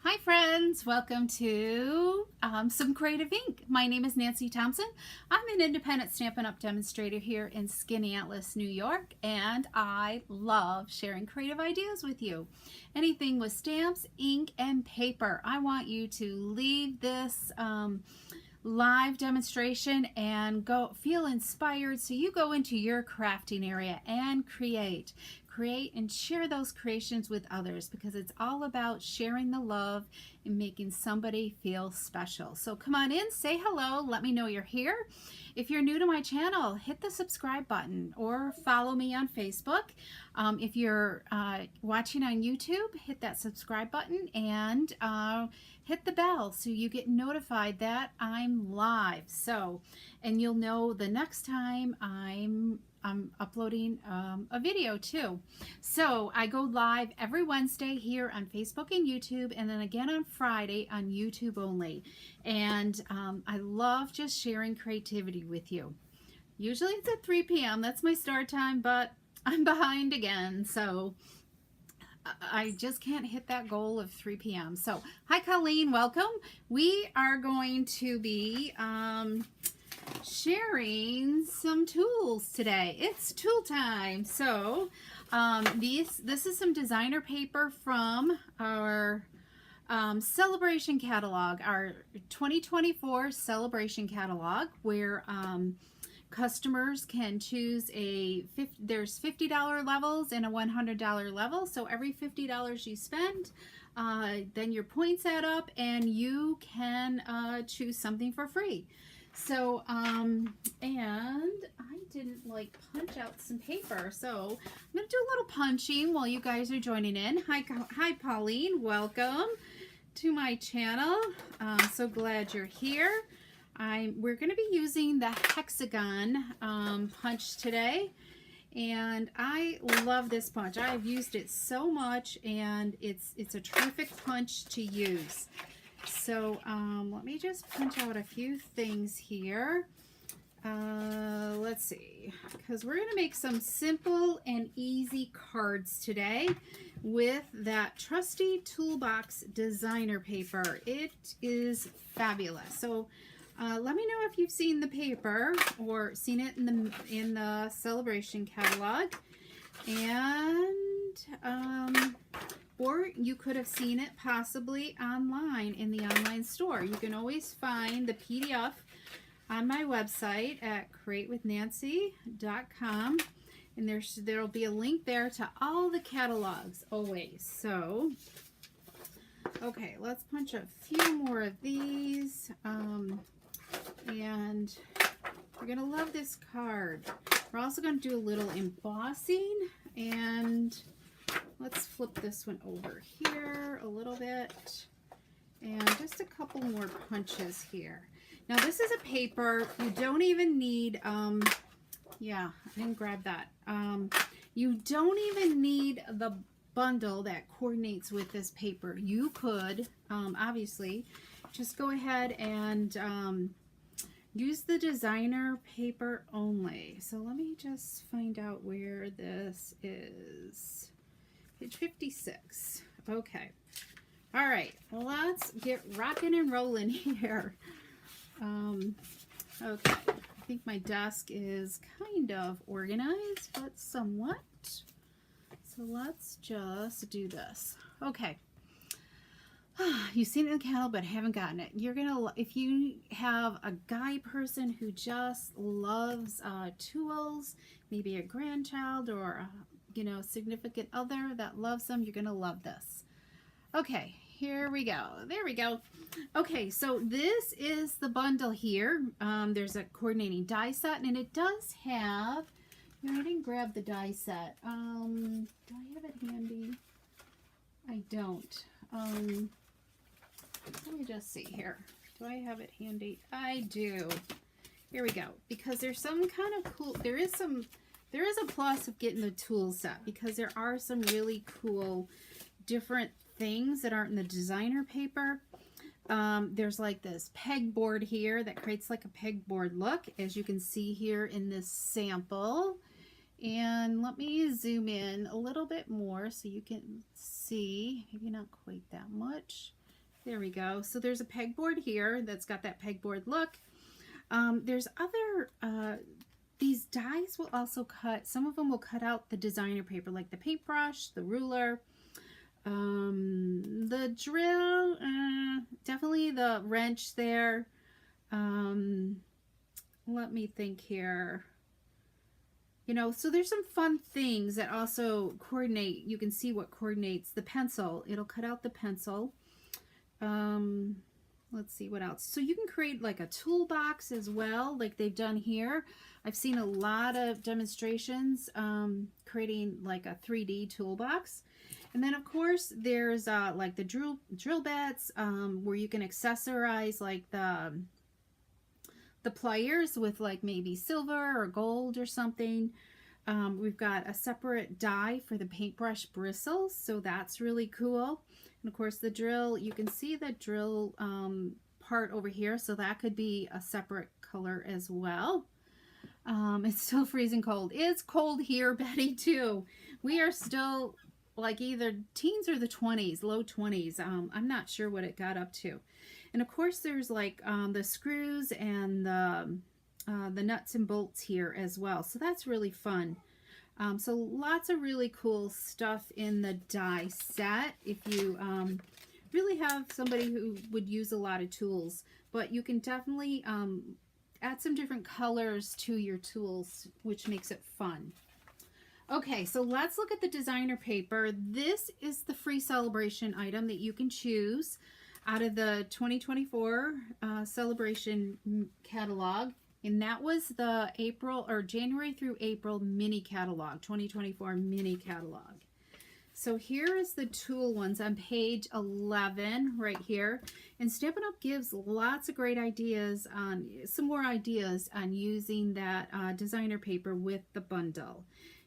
Hi friends, welcome to some Creative Ink. My name is Nancy Thompson. I'm an independent Stampin' Up! Demonstrator here in Skaneateles, New York, and I love sharing creative ideas with you. Anything with stamps, ink, and paper. I want you to leave this live demonstration and go feel inspired, so you go into your crafting area and create and share those creations with others, because it's all about sharing the love and making somebody feel special. So come on in, say hello, let me know you're here. If you're new to my channel, hit the subscribe button or follow me on Facebook. If you're watching on YouTube, hit that subscribe button and hit the bell so you get notified that I'm live. And you'll know the next time I'm uploading a video too. So I go live every Wednesday here on Facebook and YouTube, and then again on Friday on YouTube only. And I love just sharing creativity with you. Usually it's at 3 p.m. That's my start time, but I'm behind again, so I just can't hit that goal of 3 p.m. So hi Colleen, welcome. We are going to be sharing some tools today. It's tool time. So this is some designer paper from our Saleabration catalog, our 2024 Saleabration catalog, where customers can choose there's $50 levels and a $100 level. So every $50 you spend, then your points add up and you can choose something for free. So, and I didn't punch out some paper, so I'm going to do a little punching while you guys are joining in. Hi Pauline, welcome to my channel. So glad you're here. We're going to be using the hexagon punch today, and I love this punch. I've used it so much, and it's a terrific punch to use. So let me just punch out a few things here. Let's see, because we're going to make some simple and easy cards today with that Trusty Toolbox designer paper. It is fabulous. So let me know if you've seen the paper or seen it in the Saleabration catalog, and or you could have seen it possibly online in the online store. You can always find the PDF on my website at createwithnancy.com, and there'll be a link there to all the catalogs always. So okay, let's punch a few more of these, and you're gonna love this card. We're also going to do a little embossing, and let's flip this one over here a little bit, and just a couple more punches here. Now this is a paper you don't even need, yeah, I didn't grab that. You don't even need the bundle that coordinates with this paper. You could, obviously, just go ahead and use the designer paper only. So let me just find out where this is. Page 56. Okay. All right. Let's get rocking and rolling here. Okay. I think my desk is kind of organized, but somewhat. So let's just do this. Okay. You've seen it in the catalog but haven't gotten it. You're gonna, if you have a guy person who just loves tools, maybe a grandchild or a significant other that loves them, you're gonna love this. Okay, here we go. There we go. Okay, so this is the bundle here. There's a coordinating die set, and it does have, I didn't grab the die set. Do I have it handy? I don't. Let me just see here. Do I have it handy? I do. Here we go. Because there's some kind of cool, there is a plus of getting the tool set, because there are some really cool different things that aren't in the designer paper. There's like this pegboard here that creates like a pegboard look, as you can see here in this sample. And let me zoom in a little bit more so you can see, maybe not quite that much. There we go. So there's a pegboard here that's got that pegboard look. There's other, these dies will also cut, some of them will cut out the designer paper, like the paintbrush, the ruler, the drill, definitely the wrench there. Let me think here. You know, so there's some fun things that also coordinate. You can see what coordinates the pencil. It'll cut out the pencil. Let's see what else. So you can create like a toolbox as well, like they've done here. I've seen a lot of demonstrations creating like a 3D toolbox. And then of course there's like the drill bits where you can accessorize like the pliers with like maybe silver or gold or something. We've got a separate die for the paintbrush bristles, so that's really cool. And of course the drill, you can see the drill part over here, so that could be a separate color as well. It's still freezing cold. It's cold here, Betty, too. We are still like either teens or the 20s, low 20s. I'm not sure what it got up to. And of course there's like the screws and the nuts and bolts here as well. So that's really fun. So lots of really cool stuff in the die set if you really have somebody who would use a lot of tools. But you can definitely add some different colors to your tools, which makes it fun. Okay, so let's look at the designer paper. This is the free Saleabration item that you can choose out of the 2024 Saleabration catalog. And that was the January through April mini catalog, 2024 mini catalog. So here is the tool ones on page 11 right here. And Stampin' Up! Gives lots of great ideas on, some more ideas on using that designer paper with the bundle.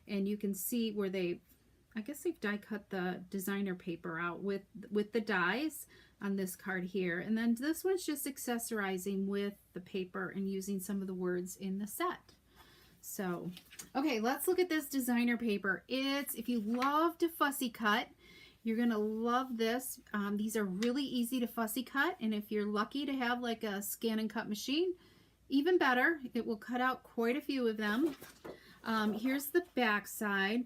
And you can see where I guess they've die cut the designer paper out with the dies on this card here. And then this one's just accessorizing with the paper and using some of the words in the set. So, okay, let's look at this designer paper. If you love to fussy cut, you're gonna love this. These are really easy to fussy cut, and if you're lucky to have like a scan and cut machine, even better. It will cut out quite a few of them. Here's the back side.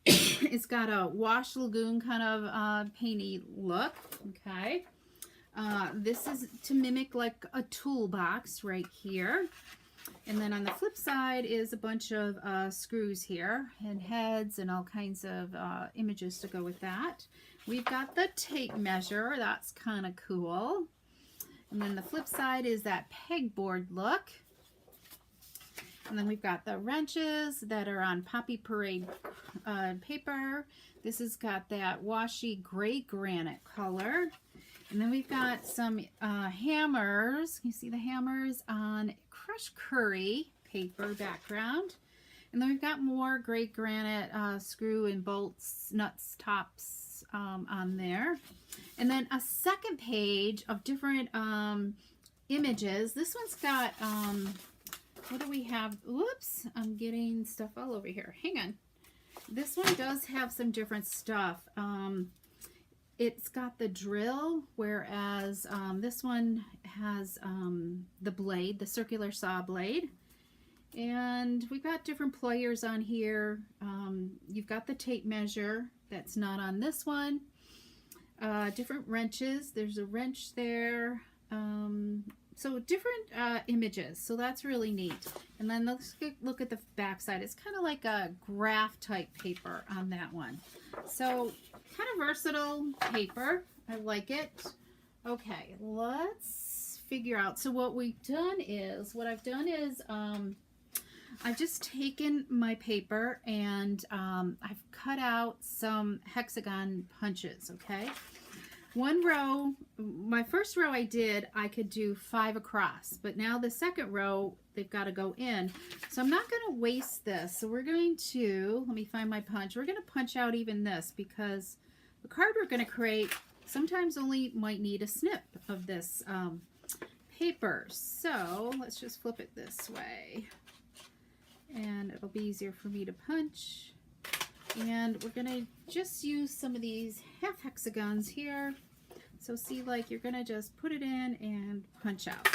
It's got a wash lagoon kind of painty look. Okay, this is to mimic like a toolbox right here. And then on the flip side is a bunch of screws here and heads and all kinds of images to go with that. We've got the tape measure. That's kind of cool. And then the flip side is that pegboard look. And then we've got the wrenches that are on Poppy Parade paper. This has got that washy gray granite color. And then we've got some hammers. You see the hammers on crushed curry paper background. And then we've got more gray granite screw and bolts, nuts, tops on there. And then a second page of different images. This one's got... what do we have? Whoops, I'm getting stuff all over here. Hang on. This one does have some different stuff. It's got the drill, whereas this one has the blade, the circular saw blade. And we've got different pliers on here. You've got the tape measure that's not on this one. Different wrenches. There's a wrench there. So different images, so that's really neat. And then let's look at the back side. It's kind of like a graph type paper on that one. So kind of versatile paper. I like it. Okay, let's figure out. So what I've done is I've just taken my paper and I've cut out some hexagon punches, okay? One row, my first row I could do 5 across, but now the second row, they've got to go in. So I'm not going to waste this. So we're going to, let me find my punch. We're going to punch out even this because the card we're going to create sometimes only might need a snip of this paper. So let's just flip it this way. And it'll be easier for me to punch. And we're going to just use some of these half hexagons here. So see, like you're gonna just put it in and punch out.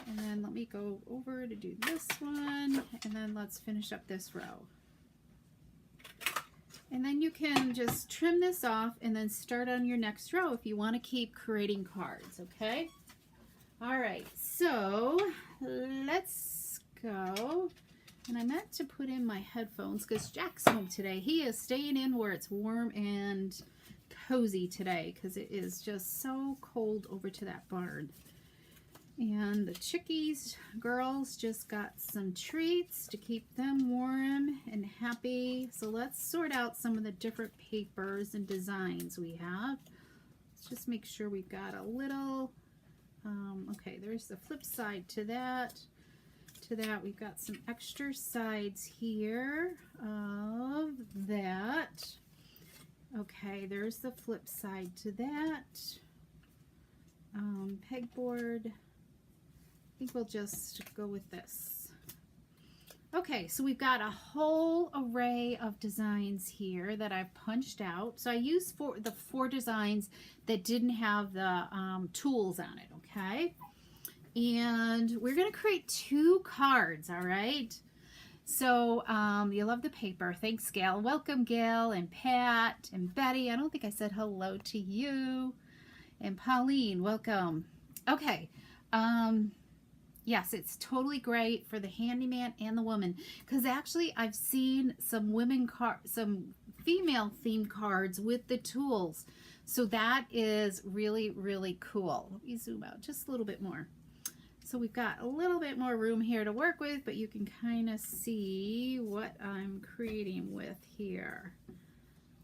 And then let me go over to do this one, and then let's finish up this row. And then you can just trim this off and then start on your next row if you want to keep creating cards, okay? All right, so let's go. And I meant to put in my headphones because Jack's home today. He is staying in where it's warm and cozy today because it is just so cold over to that barn. And the chickies, girls, just got some treats to keep them warm and happy. So let's sort out some of the different papers and designs we have. Let's just make sure we've got a little, okay, there's the flip side to that. To that, we've got some extra sides here of that. Okay, there's the flip side to that. Pegboard. I think we'll just go with this. Okay, so we've got a whole array of designs here that I've punched out. So I used the four designs that didn't have the tools on it, okay? And we're going to create 2 cards, all right? So you love the paper. Thanks, Gail. Welcome, Gail and Pat and Betty. I don't think I said hello to you. And Pauline, welcome. Okay. Yes, it's totally great for the handyman and the woman, because actually I've seen some some female themed cards with the tools. So that is really, really cool. Let me zoom out just a little bit more. So we've got a little bit more room here to work with, but you can kind of see what I'm creating with here.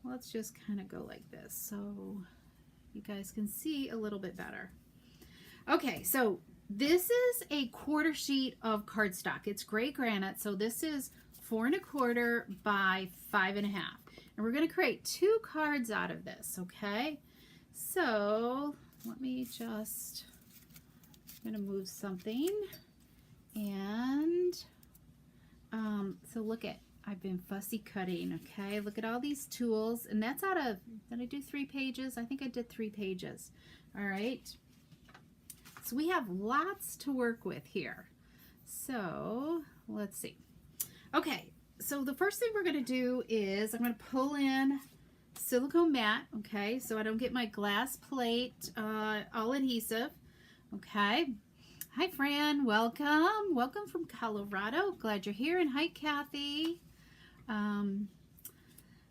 Let's just kind of go like this so you guys can see a little bit better. Okay, so this is a 1/4 sheet of cardstock. It's gray granite, so this is 4 1/4 by 5 1/2. And we're going to create 2 cards out of this, okay? So let me just, I'm going to move something. And so look at, I've been fussy cutting, okay? Look at all these tools. And that's out of, did I do 3 pages? I think I did 3 pages. All right. So we have lots to work with here. So let's see. Okay, so the first thing we're going to do is I'm going to pull in silicone mat, okay, so I don't get my glass plate all adhesive, okay. Hi, Fran, welcome. Welcome from Colorado. Glad you're here. And hi, Kathy.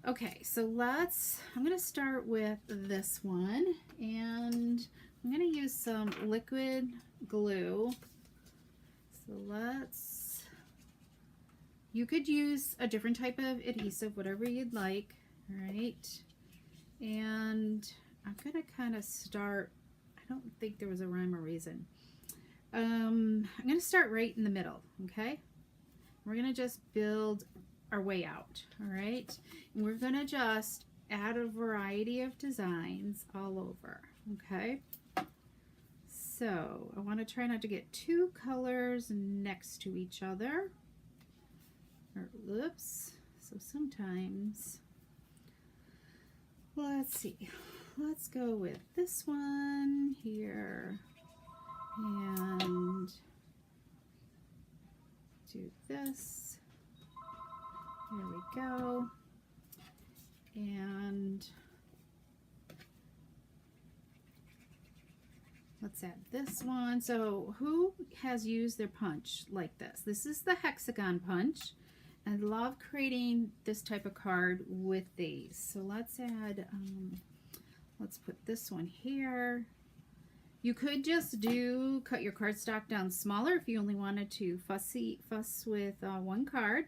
Okay, so I'm going to start with this one, and I'm going to use some liquid glue. So you could use a different type of adhesive, whatever you'd like, all right? And I'm going to kind of start, I don't think there was a rhyme or reason. I'm going to start right in the middle, okay? We're going to just build our way out, all right? And we're going to just add a variety of designs all over, okay? So I want to try not to get 2 colors next to each other. Or, oops. So sometimes, let's see. Let's go with this one here. And do this. There we go. And let's add this one. So who has used their punch like this? This is the hexagon punch. I love creating this type of card with these. So let's add, let's put this one here. You could just cut your cardstock down smaller if you only wanted to fuss with 1 card.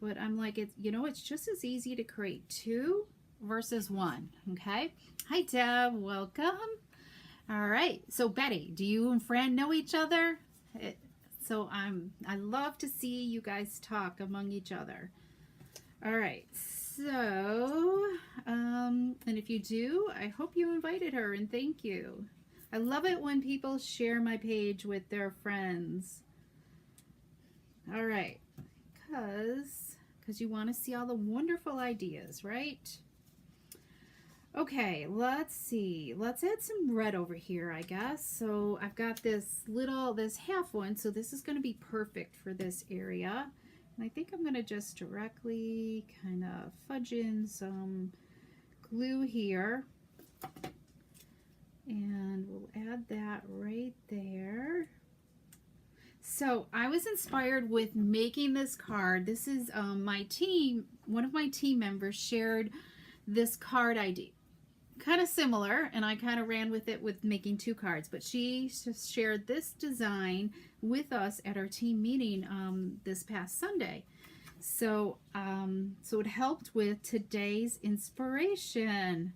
But I'm like, it's just as easy to create 2 versus 1, okay? Hi, Deb, welcome. All right, so Betty, do you and Fran know each other? So I love to see you guys talk among each other. All right, so, and if you do, I hope you invited her, and thank you. I love it when people share my page with their friends. All right, because you want to see all the wonderful ideas, right? Okay, let's see. Let's add some red over here, I guess. So I've got this half one, so this is going to be perfect for this area. And I think I'm going to just directly kind of fudge in some glue here. And we'll add that right there. So I was inspired with making this card. This is my team, one of my team members shared this card idea. Kind of similar, and I kind of ran with it with making 2 cards, but she just shared this design with us at our team meeting this past Sunday. So so it helped with today's inspiration.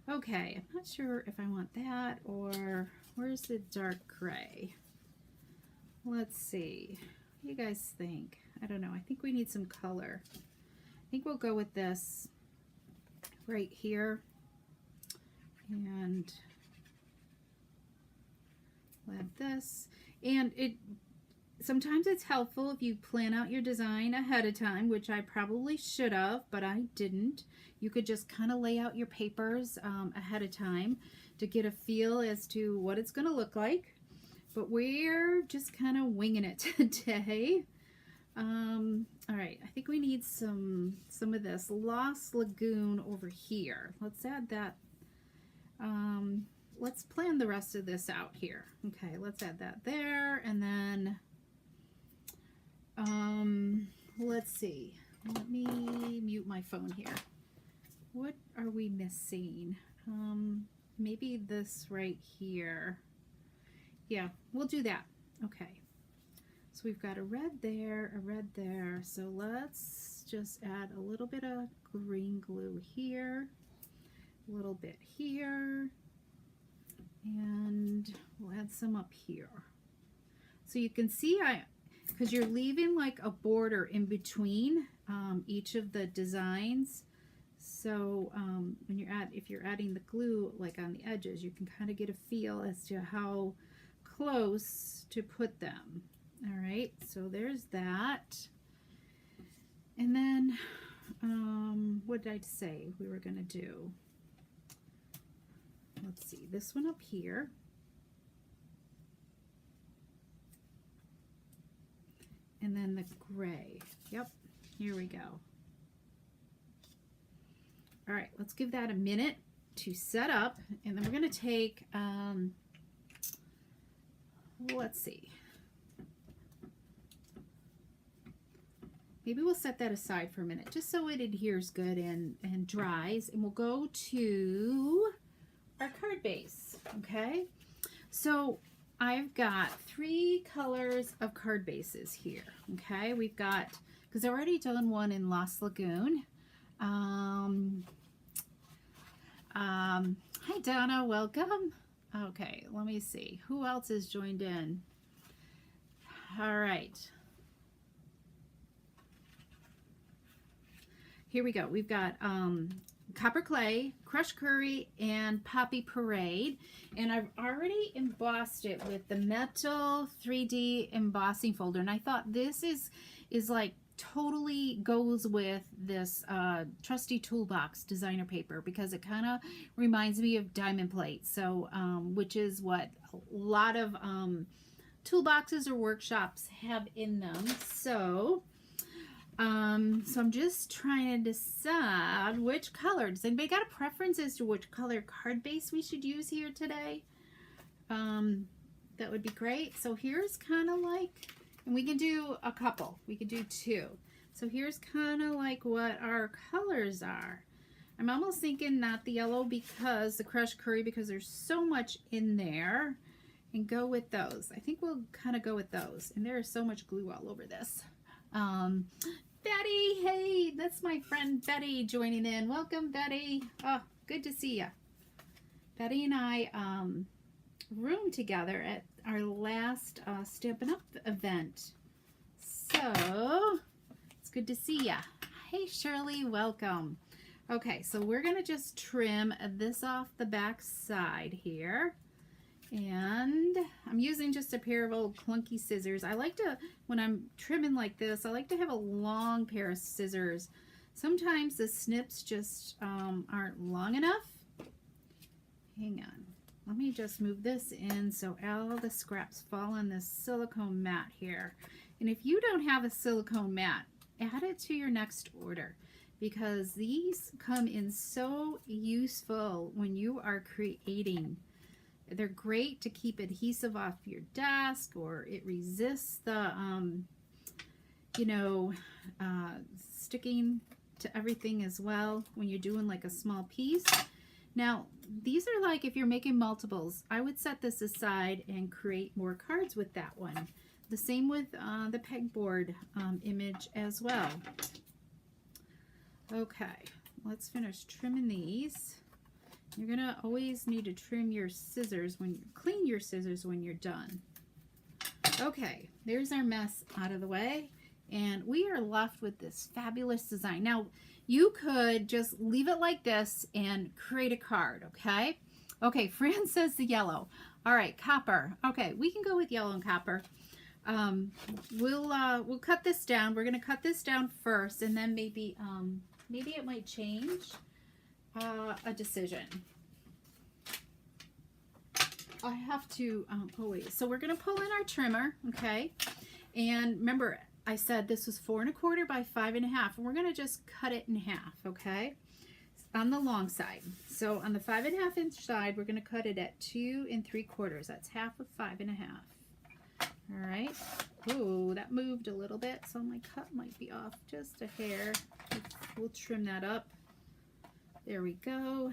Okay, I'm not sure if I want that, or where's the dark gray? Let's see. What do you guys think? I don't know. I think we need some color. I think we'll go with this right here. And add this. And sometimes it's helpful if you plan out your design ahead of time, which I probably should have, but I didn't. You could just kind of lay out your papers ahead of time to get a feel as to what it's going to look like. But we're just kind of winging it today. All right, I think we need some of this Lost Lagoon over here. Let's add that. Let's plan the rest of this out here. Okay, let's add that there, and then let's see. Let me mute my phone here. What are we missing? Maybe this right here. Yeah, we'll do that. Okay. So we've got a red there, a red there. So let's just add a little bit of green glue here, a little bit here, and we'll add some up here. So you can see because you're leaving like a border in between each of the designs. So when if you're adding the glue like on the edges, you can kind of get a feel as to how close to put them. All right, so there's that. And then what did I say we were going to do? Let's see, this one up here. And then the gray. Yep, here we go. All right, let's give that a minute to set up, and then we're going to take, let's see. Maybe we'll set that aside for a minute just so it adheres good and dries, and we'll go to our card base, okay? So I've got 3 colors of card bases here, okay? We've got, because I've already done one in Lost Lagoon. Hi Donna, welcome. Okay, let me see. Who else has joined in? All right. Here we go. We've got Copper Clay, Crushed Curry, and Poppy Parade. And I've already embossed it with the metal 3D embossing folder. And I thought this is like totally goes with this Trusty Toolbox designer paper, because it kind of reminds me of diamond plate. So which is what a lot of toolboxes or workshops have in them. So so I'm just trying to decide which color. Does anybody got a preference as to which color card base we should use here today? That would be great. So here's kind of like, and we can do a couple. We could do 2. So here's kind of like what our colors are. I'm almost thinking not the yellow, because the Crushed Curry, because there's so much in there, and go with those. I think we'll kind of go with those. And there is so much glue all over this. Betty, hey, that's my friend Betty joining in. Welcome, Betty. Oh, good to see you. Betty and I roomed together at our last Stampin' Up event. So, it's good to see ya. Hey, Shirley, welcome. Okay, so we're going to just trim this off the back side here. And I'm using just a pair of old clunky scissors. I like to, when I'm trimming like this, I like to have a long pair of scissors. Sometimes the snips just aren't long enough. hang on. Let me just move this in so all the scraps fall on this silicone mat here. And if you don't have a silicone mat, add it to your next order, because these come in so useful when you are creating. They're great to keep adhesive off your desk, or it resists the, sticking to everything as well when you're doing like a small piece. Now, these are like, if you're making multiples, I would set this aside and create more cards with that one. The same with the pegboard image as well. Okay, let's finish trimming these. You're gonna always need to trim your scissors clean your scissors when you're done. Okay, there's our mess out of the way, and we are left with this fabulous design. Now, you could just leave it like this and create a card, okay? Okay, Fran says the yellow. All right, copper. Okay, we can go with yellow and copper. We'll cut this down. We're gonna cut this down first, and then maybe it might change a decision. I have to, oh wait, so we're gonna pull in our trimmer, okay? And remember, I said this was 4 1/4 by 5 1/2, and we're gonna just cut it in half, okay? On the long side. So on the 5 1/2 inch side, we're gonna cut it at 2 3/4. That's half of 5 1/2. All right. Oh, that moved a little bit, so my cut might be off just a hair. We'll trim that up. There we go.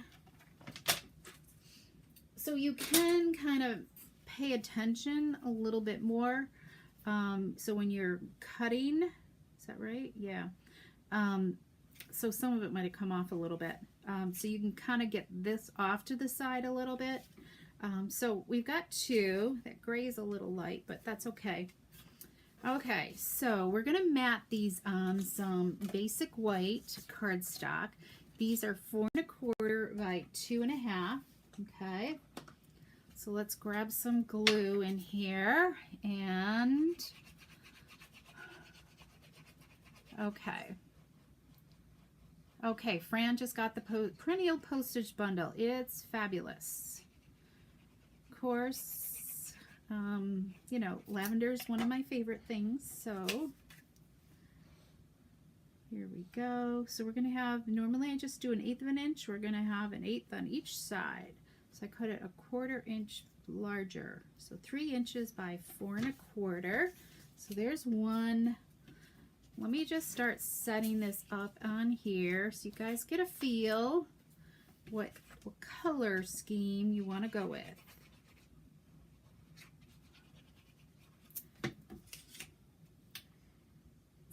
So you can kind of pay attention a little bit more. So when you're cutting, is that right? Yeah. So some of it might have come off a little bit. So you can kind of get this off to the side a little bit. So we've got 2. That gray is a little light, but that's okay. Okay, so we're gonna mat these on some basic white cardstock. These are 4 1/4 by 2 1/2. Okay, so let's grab some glue in here, and okay, Fran just got the perennial postage bundle. It's fabulous. Of course, you know, lavender is one of my favorite things, so here we go. So we're going to have, normally I just do 1/8 of an inch. We're going to have 1/8 on each side. So I cut it 1/4 inch larger. So 3 inches by 4 1/4. So there's one. Let me just start setting this up on here so you guys get a feel what color scheme you want to go with.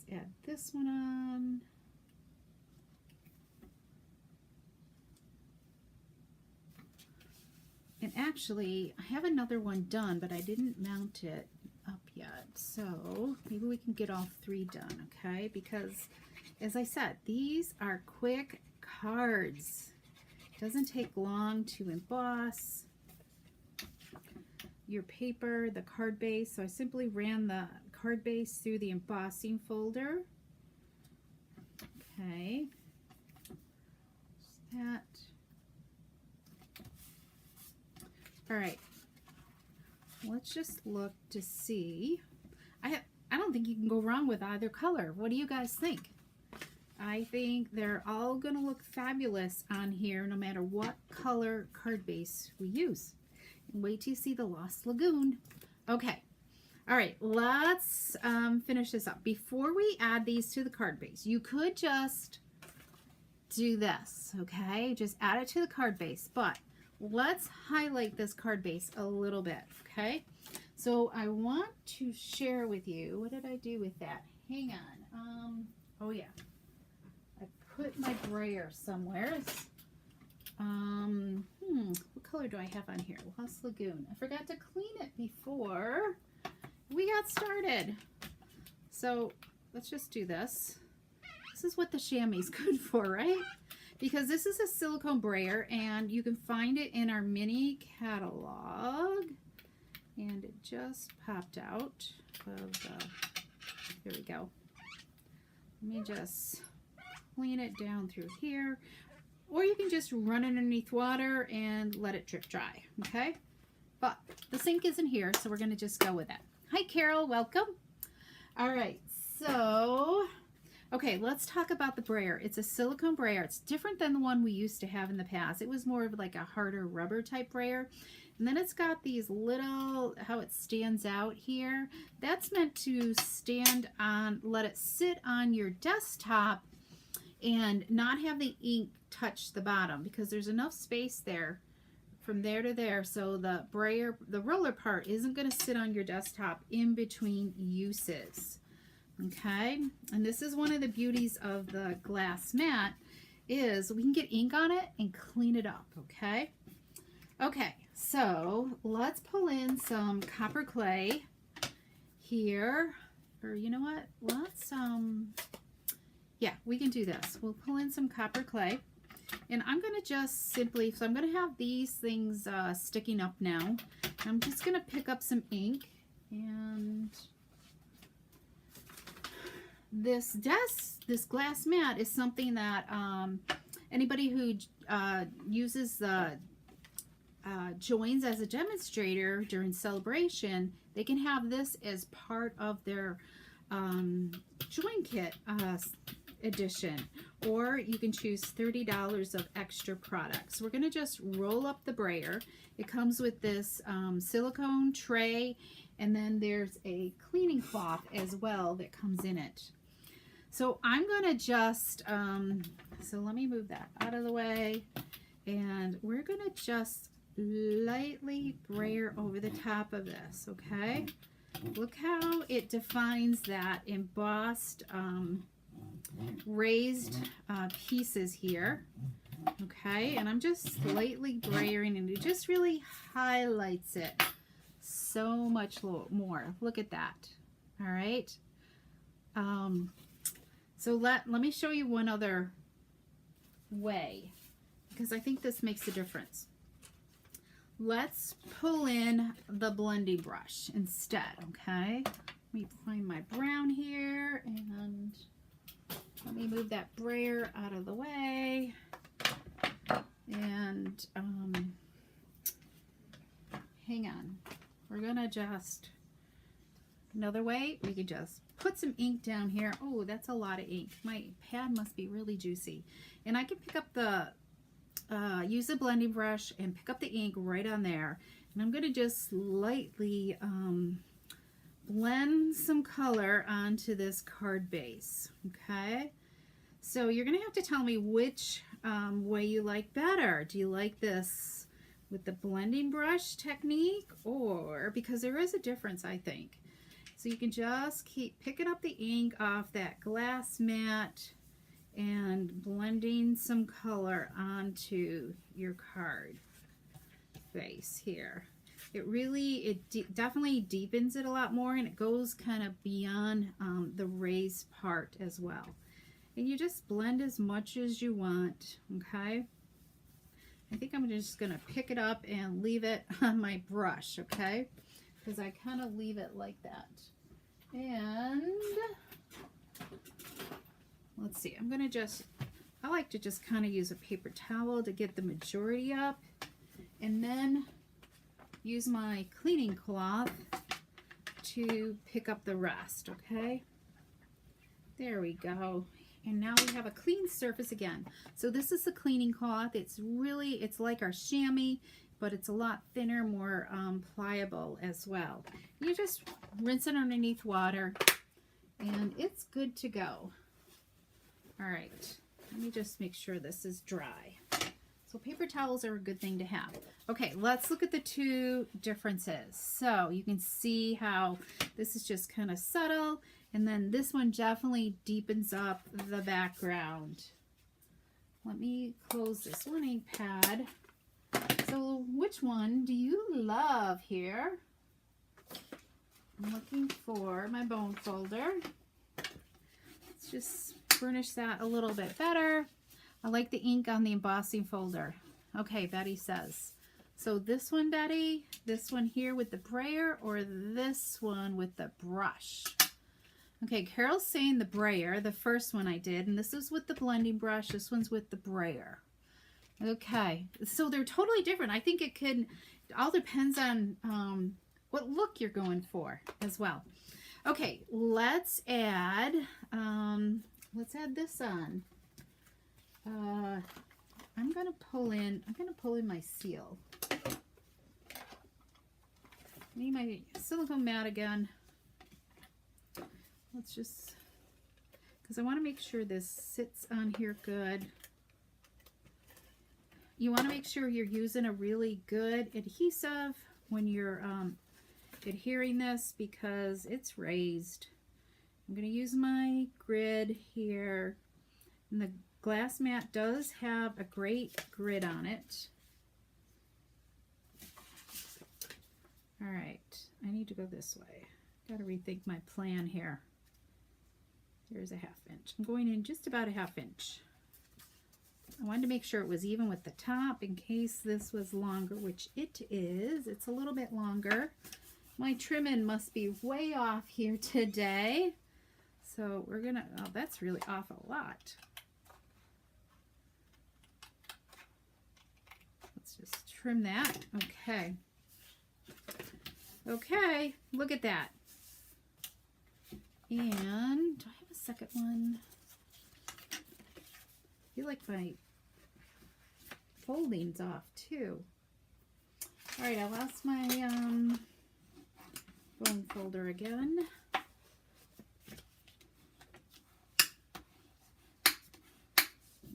Add this one on. And actually, I have another one done, but I didn't mount it up yet. So maybe we can get all 3 done, okay? Because, as I said, these are quick cards. It doesn't take long to emboss your paper, the card base. So I simply ran the card base through the embossing folder. Okay, that. All right, let's just look to see. I don't think you can go wrong with either color. What do you guys think? I think they're all gonna look fabulous on here no matter what color card base we use. And wait till you see the Lost Lagoon. Okay. All right, let's finish this up. Before we add these to the card base, you could just do this, okay? Just add it to the card base, but let's highlight this card base a little bit, okay? So I want to share with you, what did I do with that? Hang on. Oh yeah, I put my brayer somewhere. What color do I have on here? Lost Lagoon. I forgot to clean it before we got started. So let's just do this. This is what the chamois is good for, right? Because this is a silicone brayer, and you can find it in our mini catalog. And it just popped out of the, here we go. Let me just clean it down through here. or you can just run it underneath water and let it drip dry, okay? But the sink isn't here, so we're going to just go with it. Hi, Carol. Welcome. All right. So, okay, let's talk about the brayer. It's a silicone brayer. It's different than the one we used to have in the past. It was more of like a harder rubber type brayer. And then it's got these little, how it stands out here. That's meant to stand on, let it sit on your desktop and not have the ink touch the bottom, because there's enough space there from there to there, so the brayer, the roller part isn't going to sit on your desktop in between uses. Okay, and this is one of the beauties of the glass mat, is we can get ink on it and clean it up. Okay, so let's pull in some copper clay here, or you know what, let's yeah, we can do this. We'll pull in some copper clay. And I'm going to just simply, so I'm going to have these things sticking up now. I'm just going to pick up some ink, and this glass mat is something that anybody who uses the joins as a demonstrator during Saleabration, they can have this as part of their join kit edition, or you can choose $30 of extra products. We're going to just roll up the brayer. It comes with this silicone tray, and then there's a cleaning cloth as well that comes in it. So I'm going to just so let me move that out of the way, and we're going to just lightly brayer over the top of this. Okay, look how it defines that embossed raised pieces here. Okay, and I'm just slightly brayering, and it just really highlights it so much more. Look at that. All right, so let me show you one other way, because I think this makes a difference. Let's pull in the blending brush instead. Okay, let me find my brown here, and let me move that brayer out of the way. And hang on, we're gonna just, another way, we can just put some ink down here. Oh, that's a lot of ink. My pad must be really juicy. And I can pick up the use the blending brush and pick up the ink right on there, and I'm gonna just lightly blend some color onto this card base. Okay, so you're gonna have to tell me which way you like better. Do you like this with the blending brush technique, or, because there is a difference, I think. So you can just keep picking up the ink off that glass mat and blending some color onto your card base here. It definitely deepens it a lot more, and it goes kind of beyond the raised part as well. And you just blend as much as you want. Okay, I think I'm just gonna pick it up and leave it on my brush, okay, because I kind of leave it like that. And let's see, I'm gonna just, I like to just kind of use a paper towel to get the majority up, and then use my cleaning cloth to pick up the rest. Okay, there we go. And now we have a clean surface again. So this is the cleaning cloth. It's like our chamois, but it's a lot thinner, more pliable as well. You just rinse it underneath water, and it's good to go. All right, let me just make sure this is dry. So paper towels are a good thing to have. Okay, let's look at the two differences. So you can see how this is just kind of subtle, and then this one definitely deepens up the background. Let me close this one ink pad. So which one do you love here? I'm looking for my bone folder. Let's just burnish that a little bit better. I like the ink on the embossing folder. Okay, Betty says. So this one, Betty, this one here with the brayer, or this one with the brush? Okay, Carol's saying the brayer, the first one I did, and this is with the blending brush. This one's with the brayer. Okay, so they're totally different. I think it all depends on what look you're going for as well. Okay, let's add this on. I'm gonna pull in my seal. Need my silicone mat again. Let's just, because I want to make sure this sits on here good. You want to make sure you're using a really good adhesive when you're adhering this, because it's raised. I'm going to use my grid here, and the glass mat does have a great grid on it. All right, I need to go this way. Got to rethink my plan here. There's a 1/2 inch. I'm going in just about a 1/2 inch. I wanted to make sure it was even with the top in case this was longer, which it is. It's a little bit longer. My trimming must be way off here today. So we're gonna, oh, that's really off a lot. Let's just trim that. Okay. Okay, look at that. And do I have a second one? I feel like my folding's off too. All right, I lost my bone folder again.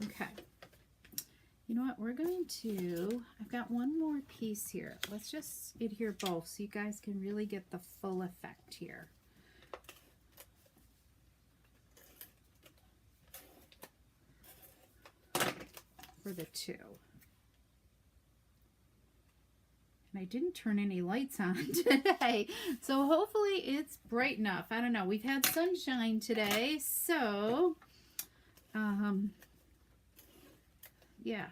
Okay. You know what, we're going to, I've got one more piece here. Let's just adhere both so you guys can really get the full effect here. For the two. And I didn't turn any lights on today, so hopefully it's bright enough. I don't know, we've had sunshine today, so yeah,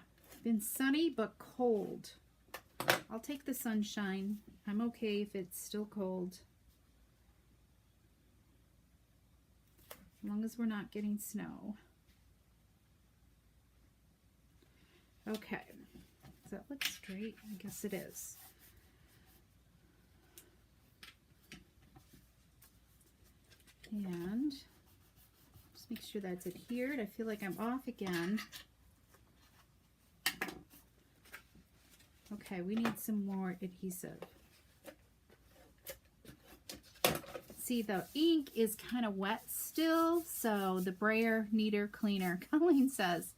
been sunny but cold. I'll take the sunshine. I'm okay if it's still cold, as long as we're not getting snow. Okay, does that look straight? I guess it is. And just make sure that's adhered. I feel like I'm off again. Okay, we need some more adhesive. See, the ink is kind of wet still, so the brayer neater cleaner. Colleen says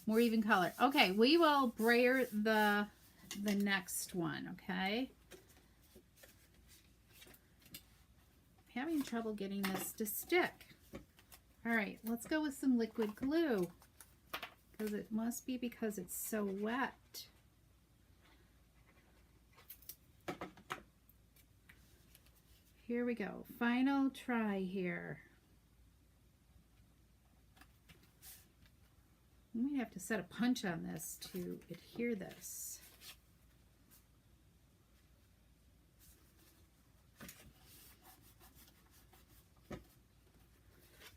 more even color. Okay, we will brayer the next one. Okay, I'm having trouble getting this to stick. All right, let's go with some liquid glue, because it must be because it's so wet. Here we go. Final try here. We might have to set a punch on this to adhere this.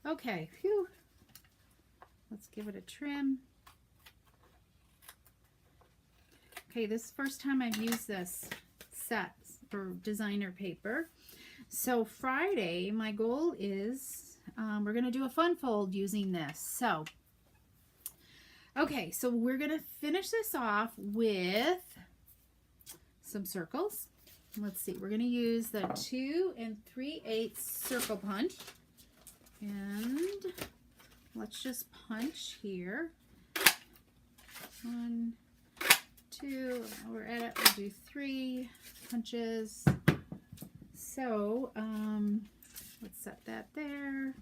Okay, phew. Let's give it a trim. Okay, this is the first time I've used this set for designer paper. So Friday, my goal is we're going to do a fun fold using this. So, okay, so we're going to finish this off with some circles. Let's see, we're going to use the 2 3/8 circle punch. And let's just punch here. 1, 2, we're at it, we'll do 3 punches. So, let's set that there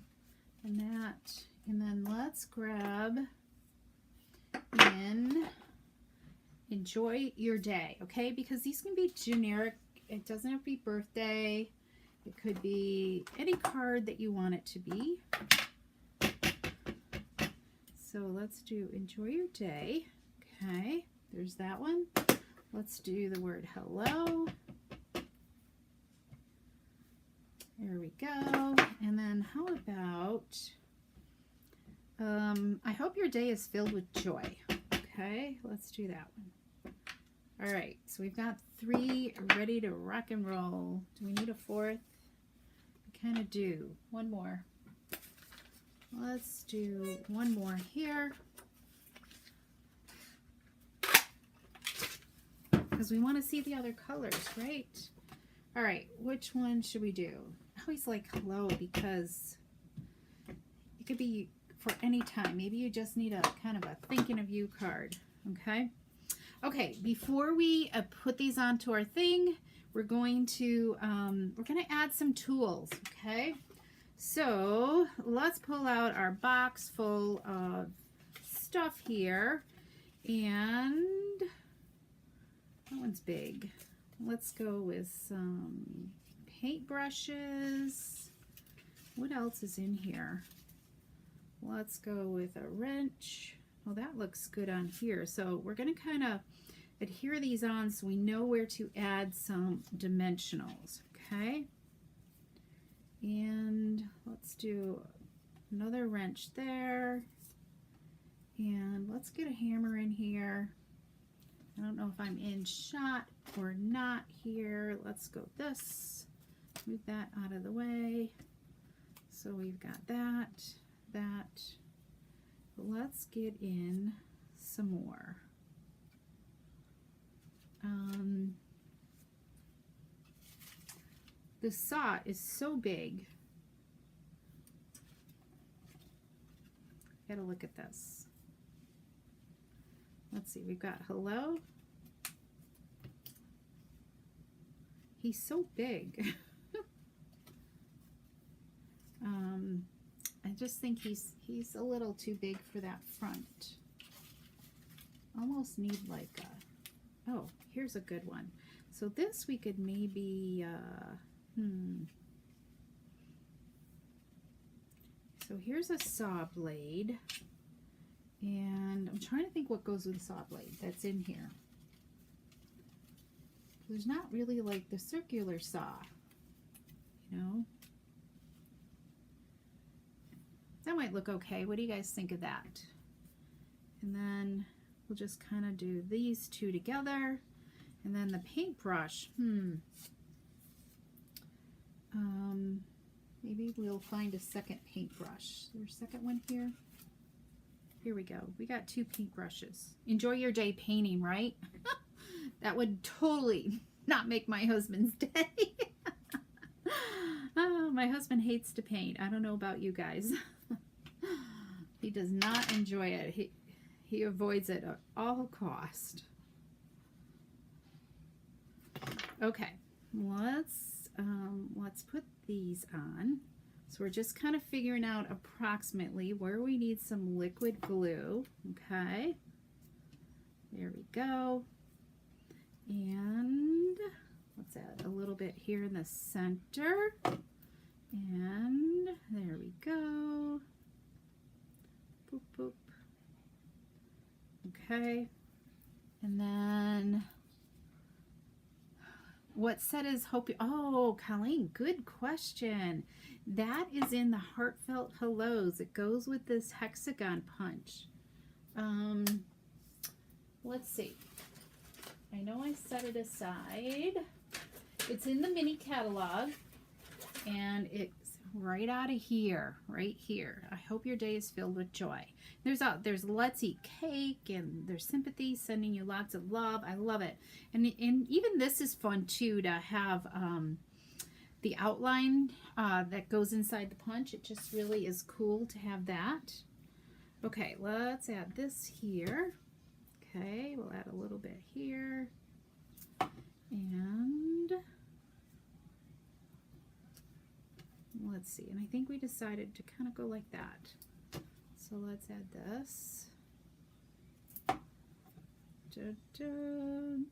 and that, and then let's grab in enjoy your day, okay? Because these can be generic. It doesn't have to be birthday. It could be any card that you want it to be. So let's do enjoy your day. Okay, there's that one. Let's do the word hello. There we go. And then how about, I hope your day is filled with joy. Okay, let's do that one. All right, so we've got 3 ready to rock and roll. Do we need a 4th? We kind of do. One more. Let's do one more here. Because we want to see the other colors, right? All right, which one should we do? I always like hello because it could be for any time. Maybe you just need a kind of a thinking of you card, okay? Okay, before we put these onto our thing, we're going to add some tools, okay? So let's pull out our box full of stuff here, and that one's big. Let's go with some paint brushes. What else is in here? Let's go with a wrench. Oh, that looks good on here. So we're going to kind of adhere these on so we know where to add some dimensionals, okay? And let's do another wrench there. And let's get a hammer in here. I don't know if I'm in shot or not here. Let's go this. Move that out of the way. So we've got that. Let's get in some more. The saw is so big. Gotta look at this. Let's see, we've got hello. He's so big. I just think he's a little too big for that front. Almost need like a, oh, here's a good one. So this we could maybe, so here's a saw blade, and I'm trying to think what goes with the saw blade that's in here. There's not really like the circular saw, you know. That might look okay. What do you guys think of that? And then we'll just kind of do these two together. And then the paintbrush, maybe we'll find a second paintbrush. Is there a second one here? Here we go. We got 2 paintbrushes. Enjoy your day painting, right? That would totally not make my husband's day. Oh, my husband hates to paint. I don't know about you guys. He does not enjoy it. He avoids it at all cost. Okay, let's put these on. So we're just kind of figuring out approximately where we need some liquid glue. Okay, there we go. And let's add a little bit here in the center. And there we go. Boop, boop. Okay. And then what set is hope? Oh, Colleen, good question. That is in the Heartfelt Hellos. It goes with this hexagon punch. Let's see. I know I set it aside. It's in the mini catalog, and it's right out of here, right here. I hope your day is filled with joy. There's Let's Eat Cake, and there's Sympathy, sending you lots of love. I love it. And even this is fun too, to have the outline that goes inside the punch. It just really is cool to have that. Okay, let's add this here. Okay, we'll add a little bit here. And let's see, and I think we decided to kind of go like that. So let's add this. Dun, dun.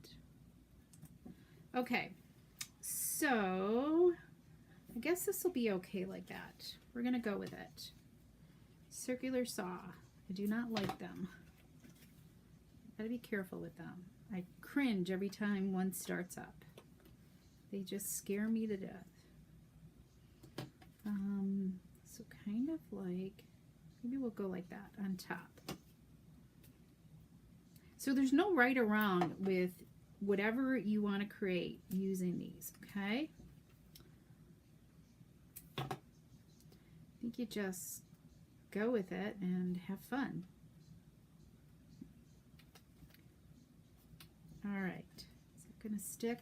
Okay, so I guess this will be okay like that. We're gonna go with it. Circular saw. I do not like them. Gotta be careful with them. I cringe every time one starts up. They just scare me to death. So kind of like, maybe we'll go like that on top. So there's no right or wrong with whatever you want to create using these, okay? I think you just go with it and have fun. All right, is it gonna stick?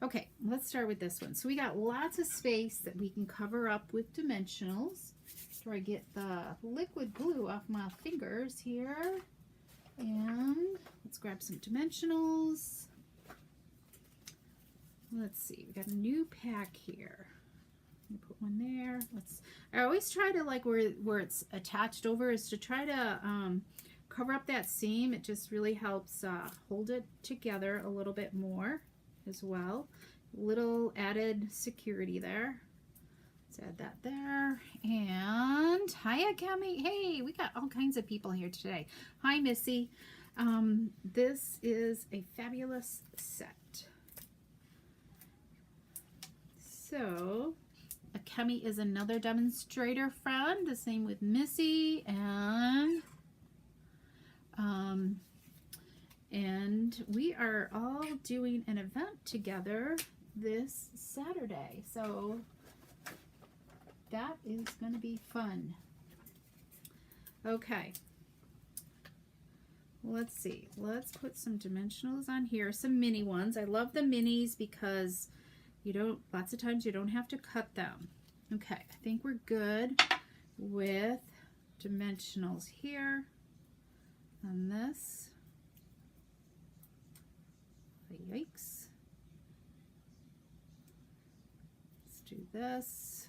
Okay, let's start with this one. So we got lots of space that we can cover up with dimensionals. So I get the liquid glue off my fingers here. And let's grab some dimensionals. Let's see, we got a new pack here. I'm gonna put one there. I always try to, like, where it's attached over is to try to cover up that seam. It just really helps hold it together a little bit more as well. Little added security there. Let's add that there. And hiya, Kemi. Hey, we got all kinds of people here today. Hi, Missy. This is a fabulous set. So, Kemi is another demonstrator friend. The same with Missy and we are all doing an event together this Saturday. So that is going to be fun. Okay. Let's see. Let's put some dimensionals on here. Some mini ones. I love the minis because lots of times you don't have to cut them. Okay. I think we're good with dimensionals here on this. Yikes. Let's do this.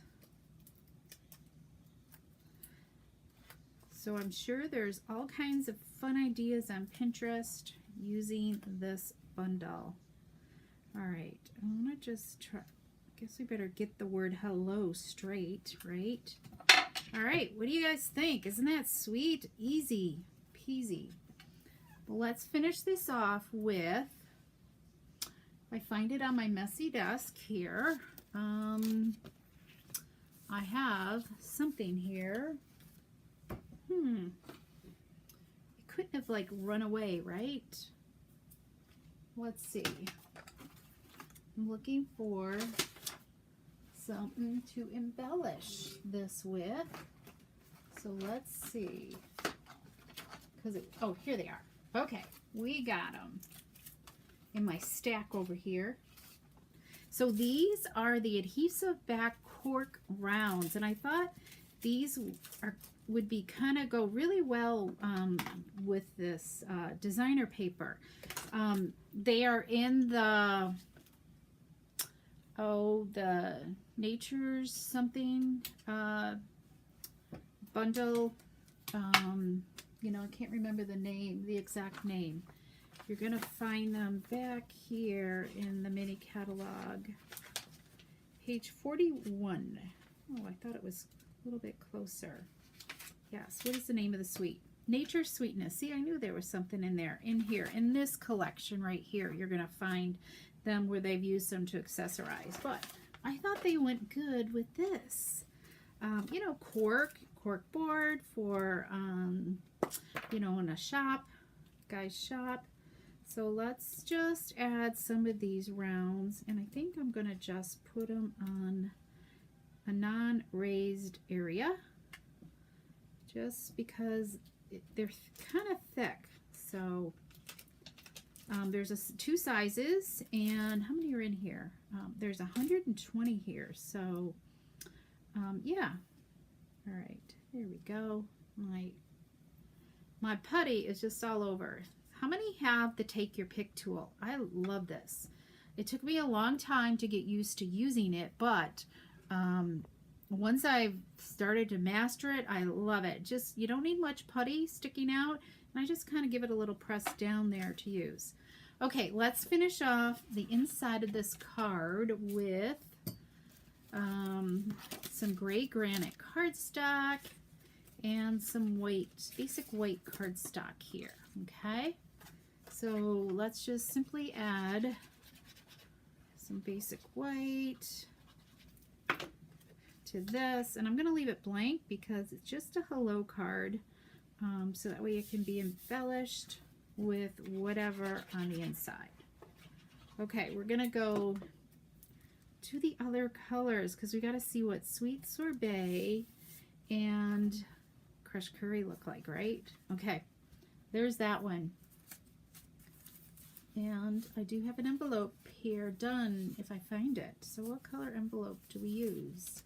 So I'm sure there's all kinds of fun ideas on Pinterest using this bundle. All right, I want to just try. I guess we better get the word hello straight, right? All right, what do you guys think? Isn't that sweet? Easy peasy. Well, let's finish this off with, I find it on my messy desk here. I have something here. It couldn't have like run away, right? Let's see. I'm looking for something to embellish this with. So let's see. Oh, here they are. Okay, we got them in my stack over here. So these are the adhesive back cork rounds, and I thought these would be kind of go really well with this designer paper. They are in the Nature's something bundle. I can't remember the exact name. You're going to find them back here in the mini catalog. Page 41. Oh, I thought it was a little bit closer. Yes, what is the name of the sweet? Nature Sweetness. See, I knew there was something in there. In here, in this collection right here, you're going to find them where they've used them to accessorize. But I thought they went good with this. Cork board for, in a shop, guy's shop. So let's just add some of these rounds, and I think I'm going to just put them on a non-raised area just because they're kind of thick. So there's two sizes, and how many are in here? There's 120 here. So yeah. All right, there we go. My putty is just all over. How many have the Take Your Pick tool? I love this. It took me a long time to get used to using it, but once I've started to master it, I love it. Just, you don't need much putty sticking out, and I just kind of give it a little press down there to use. Okay, let's finish off the inside of this card with some gray granite cardstock and some basic white cardstock here. Okay, so let's just simply add some basic white to this, and I'm going to leave it blank because it's just a hello card, so that way it can be embellished with whatever on the inside. Okay, we're gonna go to the other colors because we got to see what Sweet Sorbet and Crushed Curry look like, right? Okay, there's that one. And I do have an envelope here done if I find it. So what color envelope do we use?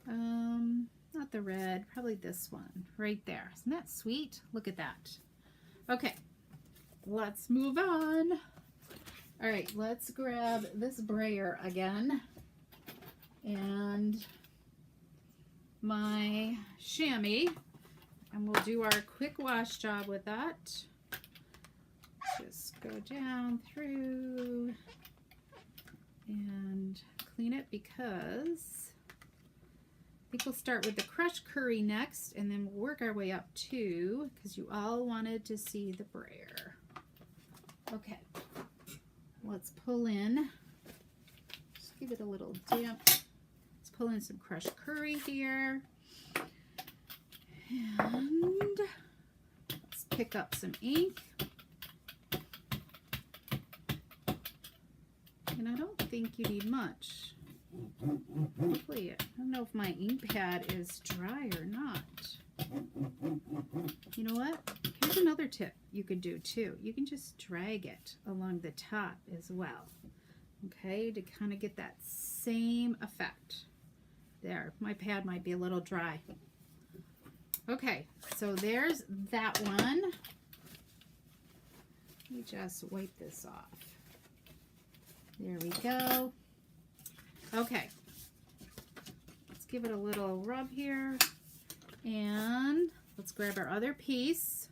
Not the red, probably this one right there. Isn't that sweet? Look at that. Okay, let's move on. All right, let's grab this brayer again and my chamois, and we'll do our quick wash job with that. Just go down through and clean it because I think we'll start with the crushed curry next and then we'll work our way up too because you all wanted to see the brayer. Okay, let's pull in, just give it a little damp. Let's pull in some crushed curry here. And let's pick up some ink. And I don't think you need much. Hopefully, I don't know if my ink pad is dry or not. You know what? Here's another tip you could do too. You can just drag it along the top as well. Okay, to kind of get that same effect. There, my pad might be a little dry. Okay, so there's that one. Let me just wipe this off. There we go. Okay, let's give it a little rub here. And let's grab our other piece.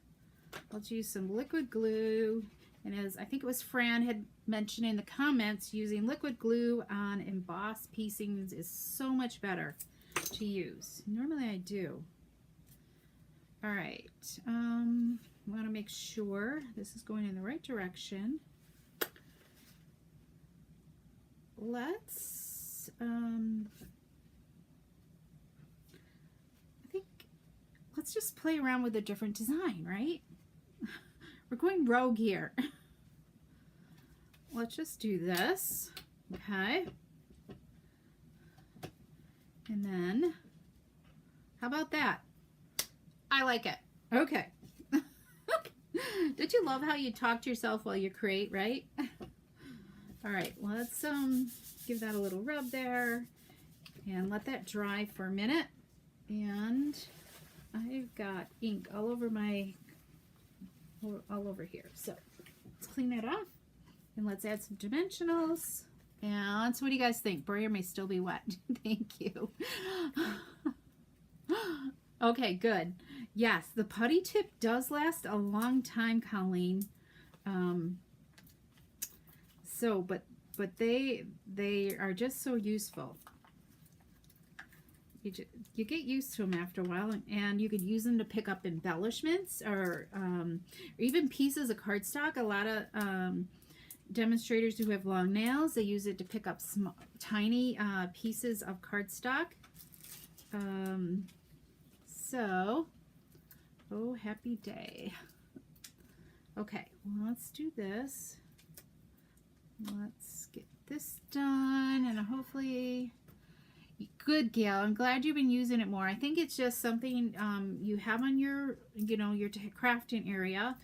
Let's use some liquid glue. And as I think it was Fran had mentioned in the comments, using liquid glue on embossed piecings is so much better to use. Normally I do. All right, I want to make sure this is going in the right direction. Let's, I think, let's just play around with a different design, right? We're going rogue here. Let's just do this, okay? And then, how about that? I like it. Okay. Did you love how you talk to yourself while you create, right? All right, let's give that a little rub there and let that dry for a minute. And I've got ink all over here. So let's clean that off and let's add some dimensionals. And so what do you guys think? Brayer may still be wet. Thank you. Okay, good. Yes, the putty tip does last a long time, Colleen. But they are just so useful. You get used to them after a while, and you could use them to pick up embellishments or even pieces of cardstock. A lot of demonstrators who have long nails, they use it to pick up small, tiny pieces of cardstock. So, oh, happy day. Okay, let's do this. Let's get this done, and hopefully, good, Gail. I'm glad you've been using it more. I think it's just something you have on your, your crafting area,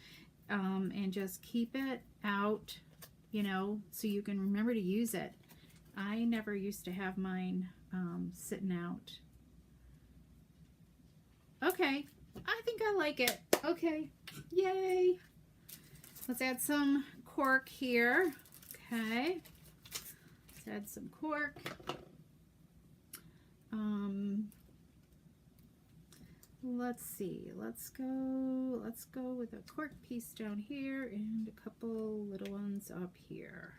and just keep it out, so you can remember to use it. I never used to have mine sitting out. Okay, I think I like it. Okay, yay. Let's add some cork here. Okay, let's add some cork. Let's see, let's go with a cork piece down here and a couple little ones up here.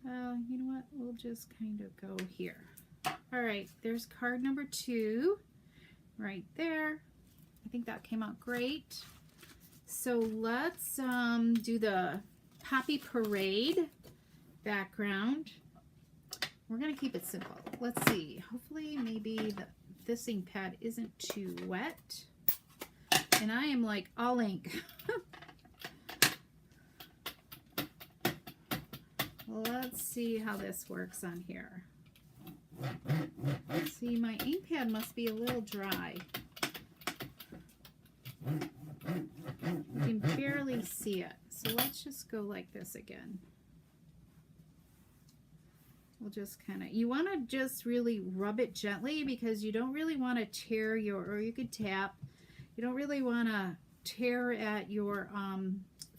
You know what, we'll just kind of go here. All right, there's card number 2 right there. I think that came out great. So let's do the Poppy Parade background. We're gonna keep it simple. Let's see, hopefully maybe this ink pad isn't too wet. And I am like all ink. let's see how this works on here. See, my ink pad must be a little dry. You can barely see it. So let's just go like this again. We'll just kind of, you want to just really rub it gently because you don't really want to tear your, or you could tap, you don't really want to tear at your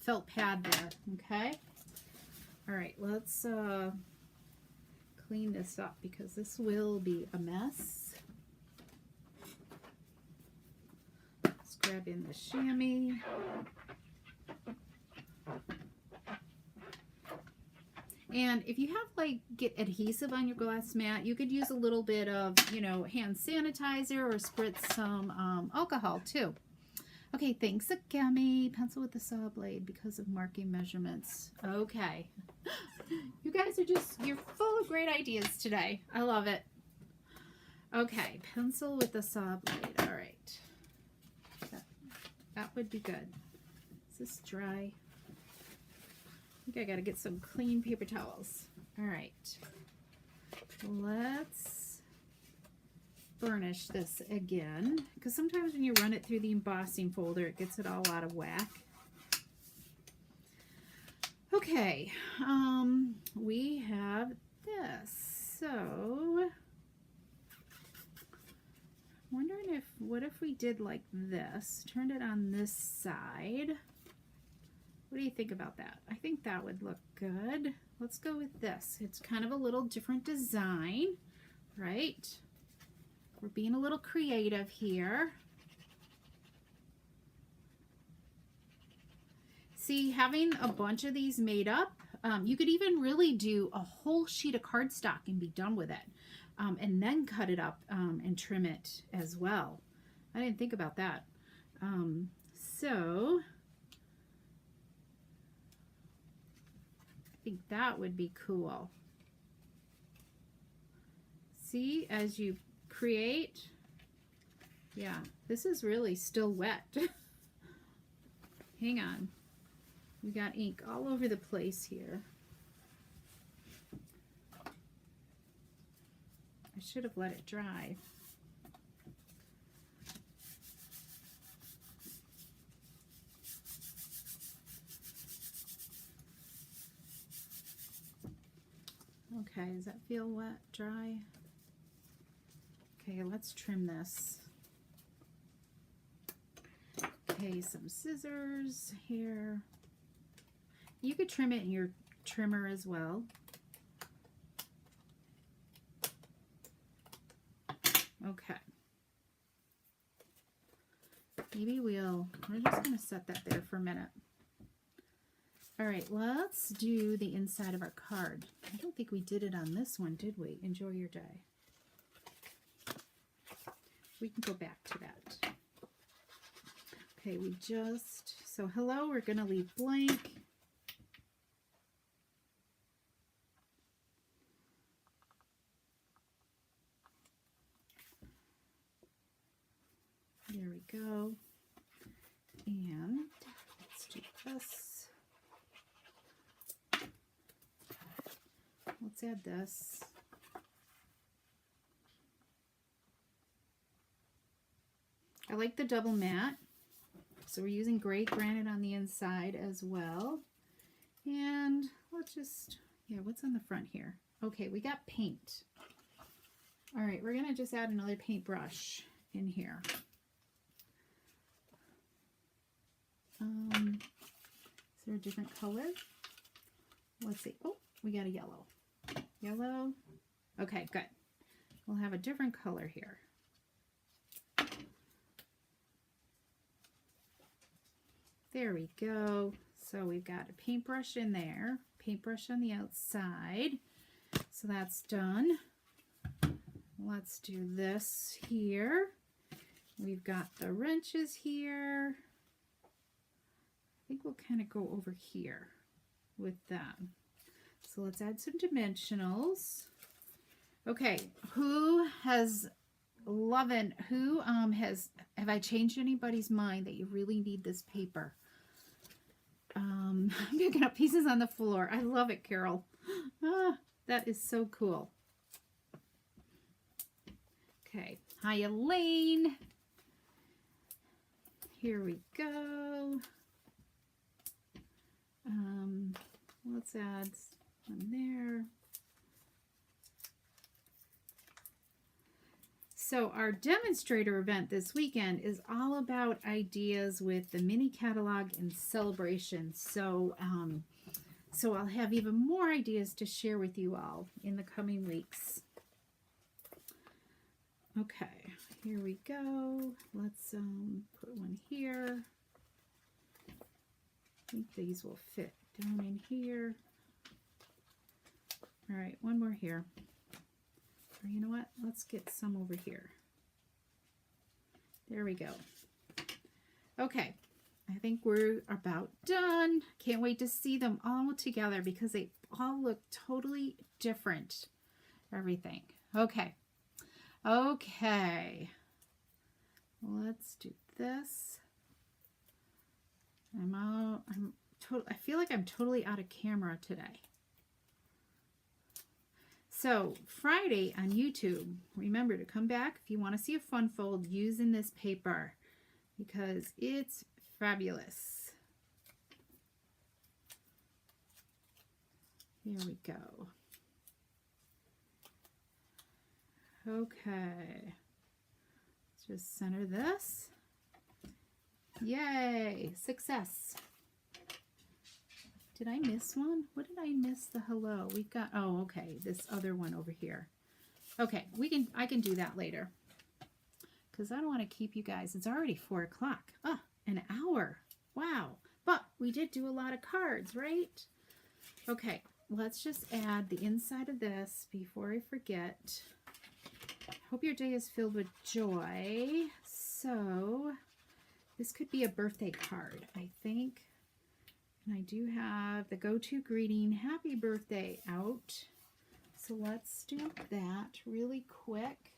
felt pad there, okay? All right, let's clean this up because this will be a mess. Let's grab in the chamois. And if you have like get adhesive on your glass mat, you could use a little bit of, you know, hand sanitizer or spritz some alcohol too. Okay, thanks Agami. Pencil with the saw blade because of marking measurements. Okay. You guys are just, you're full of great ideas today. I love it. Okay, pencil with the saw blade. All right. That would be good. Is this dry? I think I gotta get some clean paper towels. All right. Let's burnish this again, because sometimes when you run it through the embossing folder, it gets it all out of whack. Okay, we have this. So, I'm wondering if, what if we did like this, turned it on this side? What do you think about that? I think that would look good. Let's go with this. It's kind of a little different design, right? We're being a little creative here. See, having a bunch of these made up, you could even really do a whole sheet of cardstock and be done with it. And then cut it up and trim it as well. I didn't think about that. So I think that would be cool. See, as you create, yeah, this is really still wet. Hang on. We got ink all over the place here. I should have let it dry. Okay, does that feel wet, dry? Okay, let's trim this. Okay, some scissors here. You could trim it in your trimmer as well. Okay. Maybe we're just going to set that there for a minute. All right, let's do the inside of our card. I don't think we did it on this one, did we? Enjoy your day. We can go back to that. Okay, so hello, we're going to leave blank. There we go. And let's do this. Let's add this. I like the double matte. So we're using gray granite on the inside as well. And let's just, yeah, what's on the front here? Okay, we got paint. All right, we're gonna just add another paintbrush in here. Is there a different color? Let's see. Oh, we got a yellow. Yellow. Okay, good. We'll have a different color here. There we go. So we've got a paintbrush in there, paintbrush on the outside. So that's done. Let's do this here. We've got the wrenches here. I think we'll kind of go over here with them. So let's add some dimensionals. Okay, who has have I changed anybody's mind that you really need this paper? I'm picking up pieces on the floor. I love it, Carol. Ah, that is so cool. Okay, hi Elaine. Here we go. Let's add one there. So our demonstrator event this weekend is all about ideas with the mini catalog and celebration. So, so I'll have even more ideas to share with you all in the coming weeks. Okay, here we go. Let's put one here. I think these will fit down in here. All right, one more here. Or you know what? Let's get some over here. There we go. Okay, I think we're about done. Can't wait to see them all together because they all look totally different. Everything. Okay. Okay. Let's do this. I feel like I'm totally out of camera today. So Friday on YouTube, remember to come back if you want to see a fun fold using this paper because it's fabulous. Here we go. Okay. Let's just center this. Yay, success. Did I miss one? What did I miss? The hello. We've got, oh, okay, this other one over here. Okay, I can do that later because I don't want to keep you guys. It's already 4 o'clock. Ah, an hour. Wow. But we did do a lot of cards, right? Okay, let's just add the inside of this before I forget. Hope your day is filled with joy. So this could be a birthday card, I think. And I do have the go-to greeting, happy birthday, out. So let's do that really quick.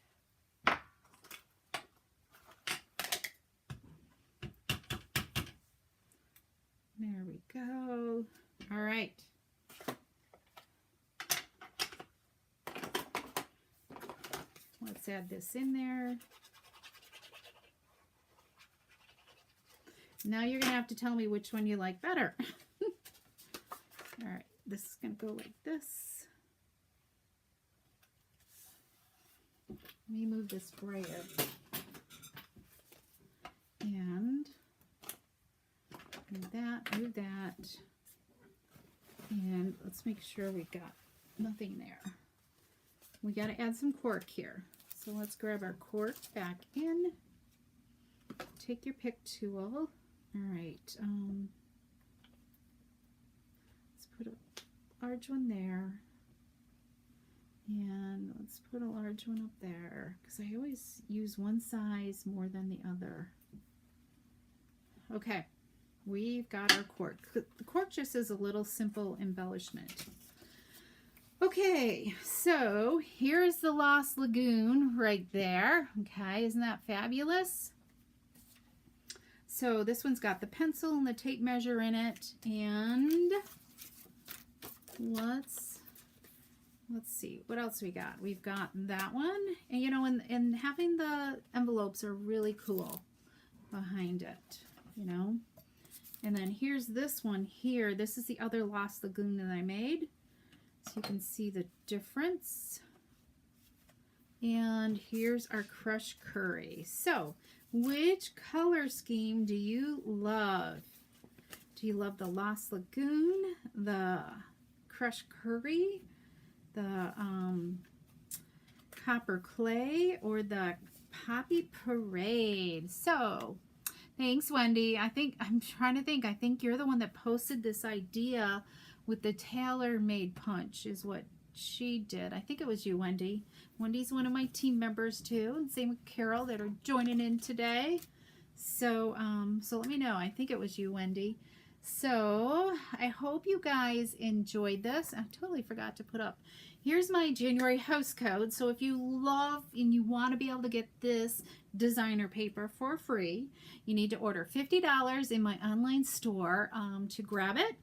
There we go. All right. Let's add this in there. Now you're going to have to tell me which one you like better. All right, this is going to go like this. Let me move this brayer. And move that. And let's make sure we've got nothing there. We got to add some cork here. So let's grab our cork back in. Take your pick tool. All right, let's put a large one there, and let's put a large one up there, because I always use one size more than the other. Okay, we've got our cork. The cork just is a little simple embellishment. Okay, so here's the Lost Lagoon right there. Okay, isn't that fabulous? So this one's got the pencil and the tape measure in it, and let's see what else we got. We've got that one, and you know, and having the envelopes are really cool behind it, you know. And then here's this one here. This is the other Lost Lagoon that I made, so you can see the difference. And here's our crushed curry. So which color scheme do you love? Do you love the Lost Lagoon, the crushed curry, the copper clay, or the poppy parade? So thanks, Wendy. I'm trying to think. I think you're the one that posted this idea with the tailor-made punch is what she did. I think it was you, Wendy. Wendy's one of my team members too, and same with Carol that are joining in today. So so let me know. I think it was you, Wendy. So I hope you guys enjoyed this. I totally forgot to put up. Here's my January house code. So if you love and you want to be able to get this designer paper for free, you need to order $50 in my online store to grab it.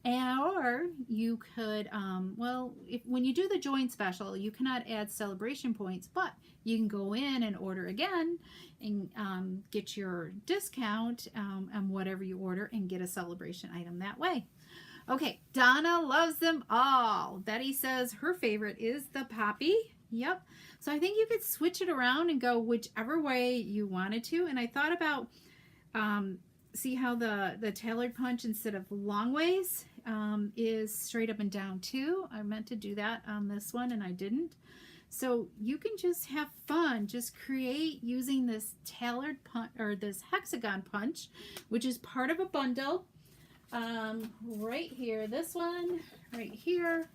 Or you could, well, when you do the join special, you cannot add celebration points, but you can go in and order again and get your discount on whatever you order and get a celebration item that way. Okay, Donna loves them all. Betty says her favorite is the poppy. Yep. So I think you could switch it around and go whichever way you wanted to. And I thought about, see how the tailored punch instead of long ways is straight up and down too. I meant to do that on this one and I didn't. So you can just have fun, just create using this tailored punch or this hexagon punch, which is part of a bundle right here. This one right here,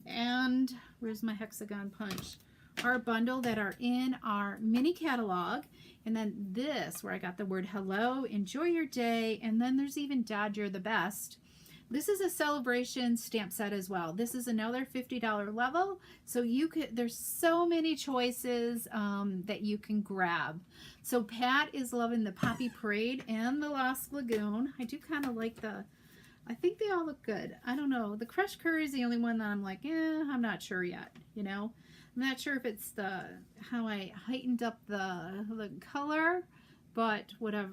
and where's my hexagon punch? Our bundle that are in our mini catalog, and then this where I got the word hello, enjoy your day, and then there's even Dad, you're the best. This is a celebration stamp set as well. This is another $50 level, so you could, there's so many choices that you can grab. So Pat is loving the Poppy Parade and the Lost Lagoon. I do kind of like the, I think they all look good. I don't know. The Crushed Curry is the only one that I'm like, I'm not sure yet, you know. I'm not sure if it's the how I heightened up the color, but whatever.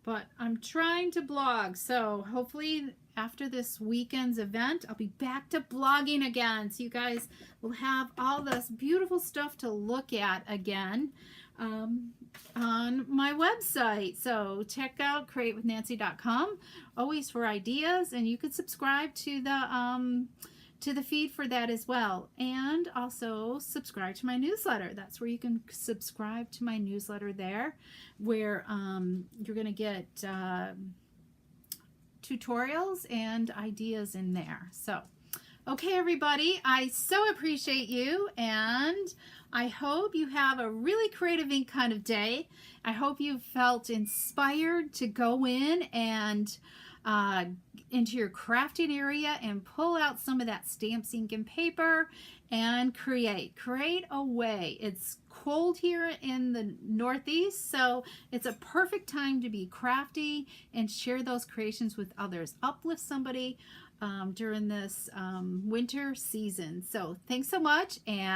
But I'm trying to blog, so hopefully after this weekend's event, I'll be back to blogging again. So you guys will have all this beautiful stuff to look at again on my website. So check out createwithnancy.com, always for ideas, and you could subscribe to the feed for that as well, and also subscribe to my newsletter. That's where you can subscribe to my newsletter there, where you're going to get tutorials and ideas in there. So okay, everybody, I so appreciate you, and I hope you have a really creative ink kind of day. I hope you felt inspired to go in and into your crafting area and pull out some of that stamps, ink, and paper and create away. It's cold here in the Northeast, so it's a perfect time to be crafty and share those creations with others. Uplift somebody during this winter season. So thanks so much, and